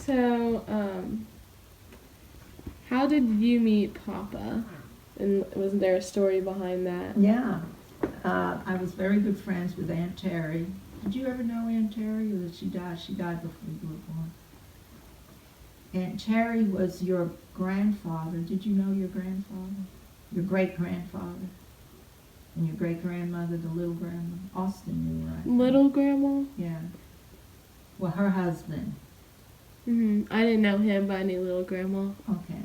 So, how did you meet Papa? And wasn't there a story behind that? Yeah. I was very good friends with Aunt Terry. Did you ever know Aunt Terry, or did she die? She died before you were born. Aunt Terry was your grandfather. Did you know your grandfather? Your great-grandfather? And your great-grandmother, the little grandma? Austin knew her, I think. Little grandma? Yeah. Well, her husband. I didn't know him, but I knew little grandma. Okay.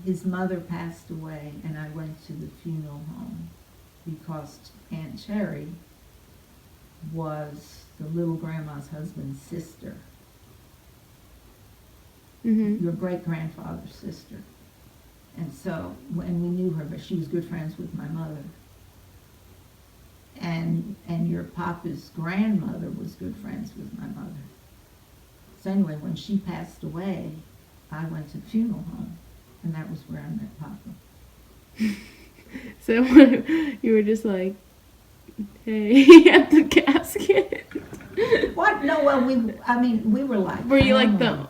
His mother passed away, and I went to the funeral home because Aunt Terry was the little grandma's husband's sister, your great-grandfather's sister. And so, when we knew her, but she was good friends with my mother. And your papa's grandmother was good friends with my mother. So anyway, when she passed away, I went to the funeral home, and that was where I met Papa. So you were just like, hey, at the casket. What? No, well, we were like Were you like family.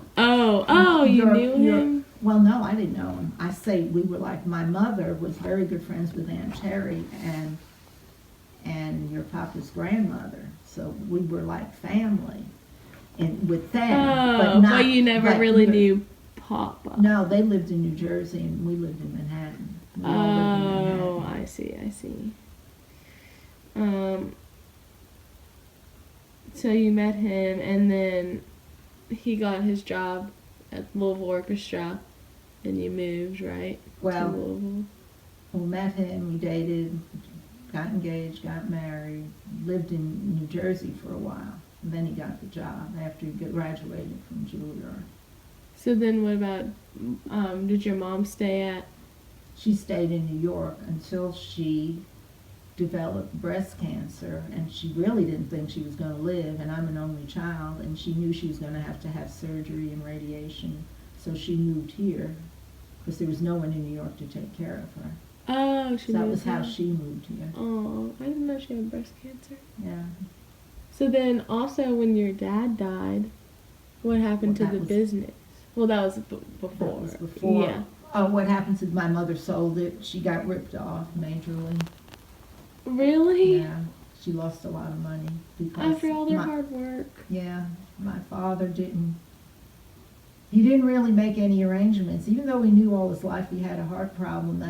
you knew him? Well, no, I didn't know him. I say we were like, my mother was very good friends with Aunt Terry and your papa's grandmother. So we were like family and with them. But you never really knew Papa. No, they lived in New Jersey and we lived in Manhattan. We all lived in Manhattan. I see. So you met him, and then he got his job at Louisville Orchestra, and you moved, right? Well, to Louisville. We met him, we dated, got engaged, got married, lived in New Jersey for a while. And then he got the job after he graduated from Juilliard. So then what about, did your mom stay at? She stayed in New York until she developed breast cancer, and she really didn't think she was going to live, and I'm an only child, and she knew she was going to have surgery and radiation, so she moved here because there was no one in New York to take care of her. Oh, So that was how she moved here. Oh, I didn't know she had breast cancer. Yeah. So then also when your dad died, what happened to the business? Well, that was before. That was before. Yeah. Oh, what happened to my mother sold it. She got ripped off majorly. Really? Yeah. She lost a lot of money because after all their hard work. Yeah. My father didn't really make any arrangements, even though we knew all his life he had a heart problem.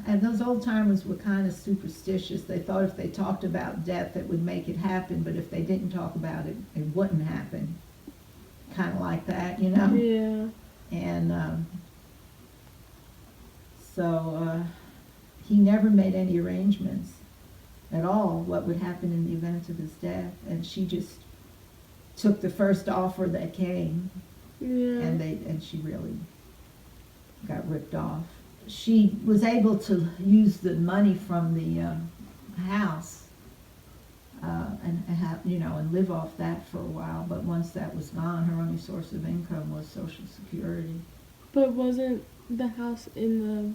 And those old timers were kind of superstitious. They thought if they talked about death, it would make it happen, but if they didn't talk about it, it wouldn't happen. Kind of like that, you know? Yeah. And so he never made any arrangements at all what would happen in the event of his death. And she just took the first offer that came. Yeah. And she really got ripped off. She was able to use the money from the house and live off that for a while. But once that was gone, her only source of income was Social Security. But wasn't the house in the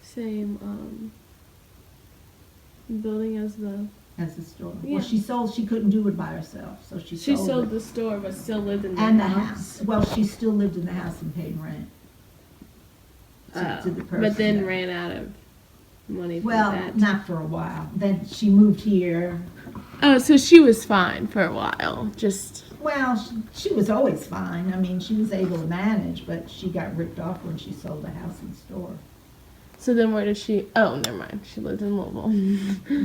same building as the store? Yeah. Well, she couldn't do it by herself, so she sold the store but still lived in the and house. the house. Well, she still lived in the house and paid rent to the person. But then ran out of money for that. Well, not for a while. Then she moved here. Oh, so she was fine for a while. Well, she was always fine. I mean, she was able to manage, but she got ripped off when she sold the house and store. So then where did she... Oh, never mind. She lived in Louisville.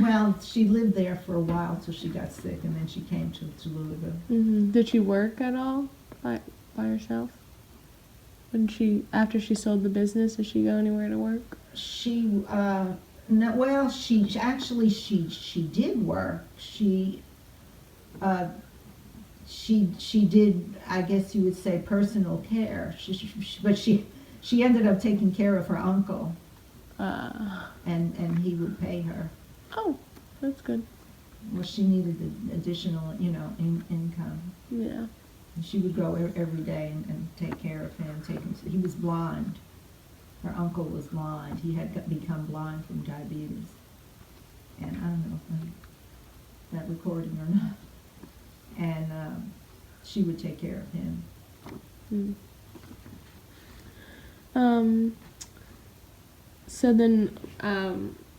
Well, she lived there for a while till she got sick, and then she came to Louisville. Mm-hmm. Did she work at all by herself? After she sold the business, did she go anywhere to work? She did work. She did, I guess you would say, personal care. But she ended up taking care of her uncle. And he would pay her. Oh, that's good. Well, she needed additional, income. Yeah. And she would go every day and take care of him. He was blind. Her uncle was blind. He had become blind from diabetes. And I don't know if that recording or not. And she would take care of him. So then,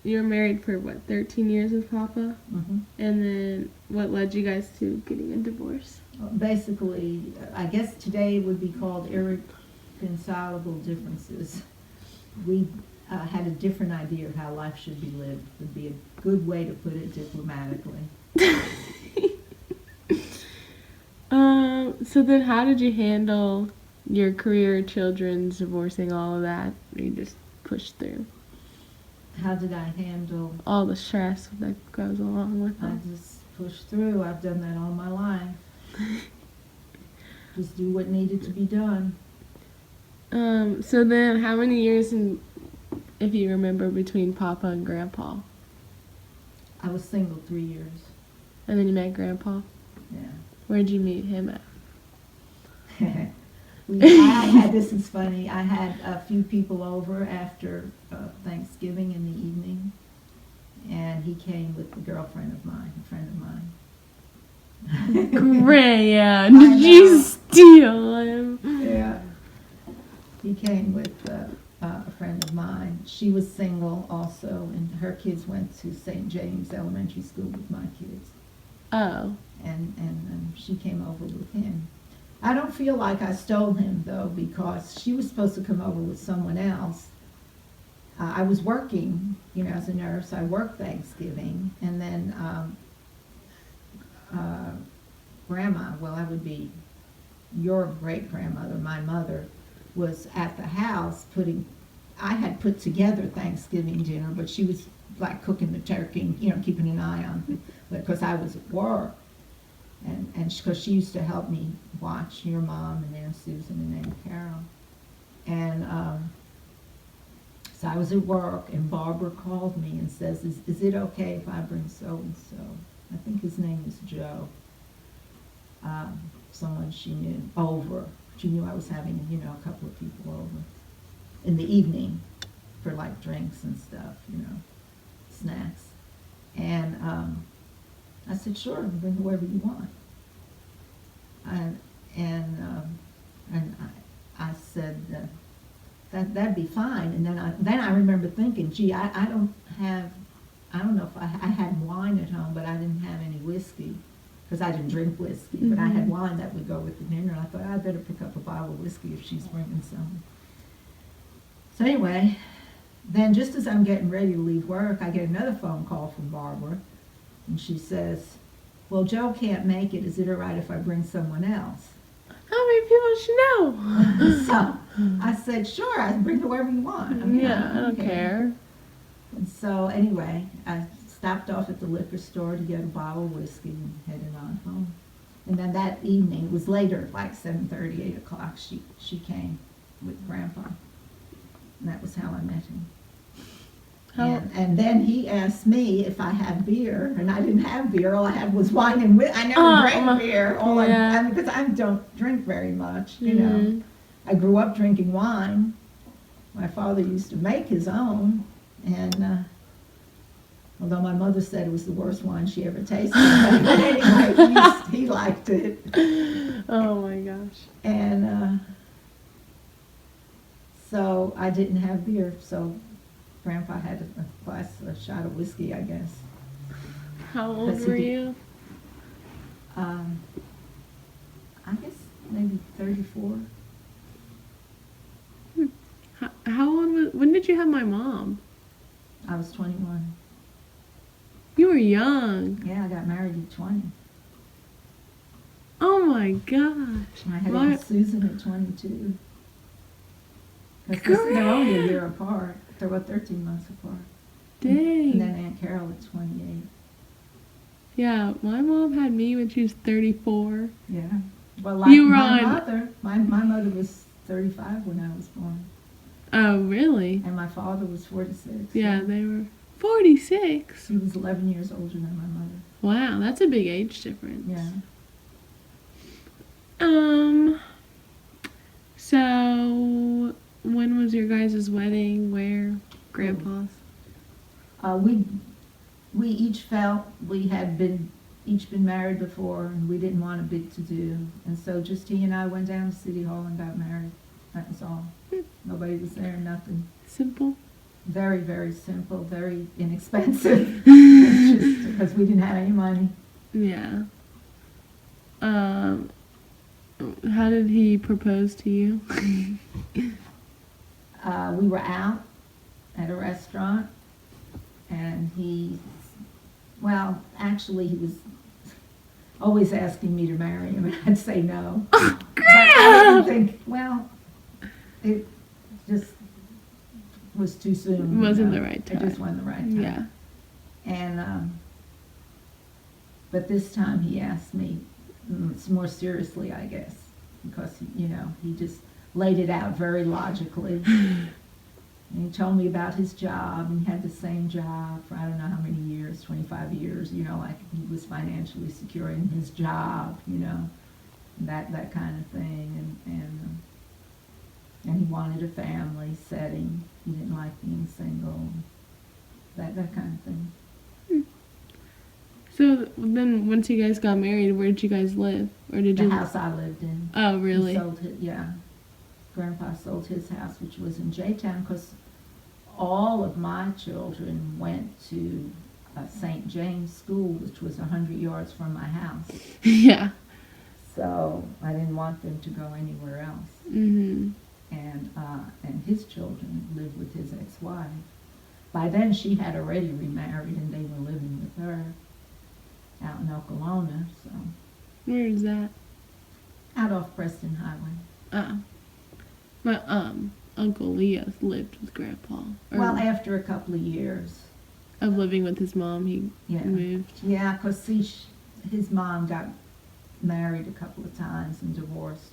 you were married for what, 13 years with Papa? Mm-hmm. And then what led you guys to getting a divorce? Basically, I guess today would be called irreconcilable differences. We had a different idea of how life should be lived, would be a good way to put it diplomatically. So then how did you handle your career, children's, divorcing, all of that? Or you just pushed through? How did I handle? All the stress that goes along with I it. just pushed through. I've done that all my life. Just do what needed to be done. So then how many years, if you remember, between Papa and Grandpa? I was single 3 years. And then you met Grandpa? Yeah. Where'd you meet him at? This is funny. I had a few people over after Thanksgiving in the evening, and he came with a girlfriend of mine, a friend of mine. Great, yeah. I Did you know. steal him? Yeah. He came with a friend of mine. She was single also, and her kids went to St. James Elementary School with my kids. Oh. And she came over with him. I don't feel like I stole him, though, because she was supposed to come over with someone else. I was working, as a nurse. I worked Thanksgiving, and then Grandma, well, I would be your great-grandmother, my mother, was at the house I had put together Thanksgiving dinner, but she was like cooking the turkey, keeping an eye on it, because I was at work. And because she used to help me watch your mom and Aunt Susan and Aunt Carol. And so I was at work, and Barbara called me and says, is it okay if I bring so-and-so? I think his name is Joe. Someone she knew over. She knew I was having, a couple of people over in the evening for like drinks and stuff, snacks. And I said, sure, bring whoever you want. And I said, that'd be fine. And then I remember thinking, gee, I don't know if I had wine at home, but I didn't have any whiskey, because I didn't drink whiskey. But I had wine that would go with the dinner. I thought I'd better pick up a bottle of whiskey if she's bringing some. So anyway, then just as I'm getting ready to leave work, I get another phone call from Barbara. And she says, well, Joe can't make it. Is it all right if I bring someone else? How many people should know? So I said, sure, I bring whoever you want. I mean, I don't care. And so anyway, I stopped off at the liquor store to get a bottle of whiskey and headed on home. And then that evening, it was later, like 7:30, 8 o'clock, she came with Grandpa. And that was how I met him. And then he asked me if I had beer, and I didn't have beer. All I had was wine and whiskey. I never drank beer. Because I don't drink very much, I grew up drinking wine. My father used to make his own, and although my mother said it was the worst wine she ever tasted, but anyway, he liked it. Oh my gosh. And so I didn't have beer, so Grandpa had a shot of whiskey, I guess. How old were you? I guess maybe 34. How old when did you have my mom? I was 21. You were young. Yeah, I got married at 20. Oh my gosh. I had Aunt Susan at 22. They're only a year apart. They're about 13 months apart. Dang. And then Aunt Carol at 28. Yeah, my mom had me when she was 34. Yeah. Well, like you were my mother. My mother was 35 when I was born. Oh, really? And my father was 46. Yeah, they were 46. He was 11 years older than my mother. Wow, that's a big age difference. Yeah. So when was your guys' wedding? Where? Grandpa's? We each felt we had been each been married before, and we didn't want a big to-do. And so just he and I went down to City Hall and got married. That was all. Nobody was there, nothing. Simple. Very, very simple, very inexpensive. Just because we didn't have any money. Yeah. How did he propose to you? We were out at a restaurant, and well, actually he was always asking me to marry him, and I'd say no. Oh, But I didn't think, well, it just was too soon. Wasn't the right It just time. wasn't the right time. Yeah. And, but this time he asked me more seriously, I guess, because, he just laid it out very logically. And he told me about his job, and he had the same job for I don't know how many years, 25 years, like he was financially secure in his job, that kind of thing. And he wanted a family setting. He didn't like being single, that kind of thing. So then, once you guys got married, where did you guys live, or did The you? house I lived in. Oh, really? He sold it, yeah. Grandpa sold his house, which was in J-Town, because all of my children went to St. James School, which was 100 yards from my house. Yeah. So I didn't want them to go anywhere else. Mhm. And his children lived with his ex-wife. By then, she had already remarried, and they were living with her out in Okolona, so Where is that? out off Preston Highway. Oh. My Uncle Leo lived with Grandpa. Or Well, after a couple of years, of living with his mom, he yeah. moved. Yeah, because his mom got married a couple of times and divorced.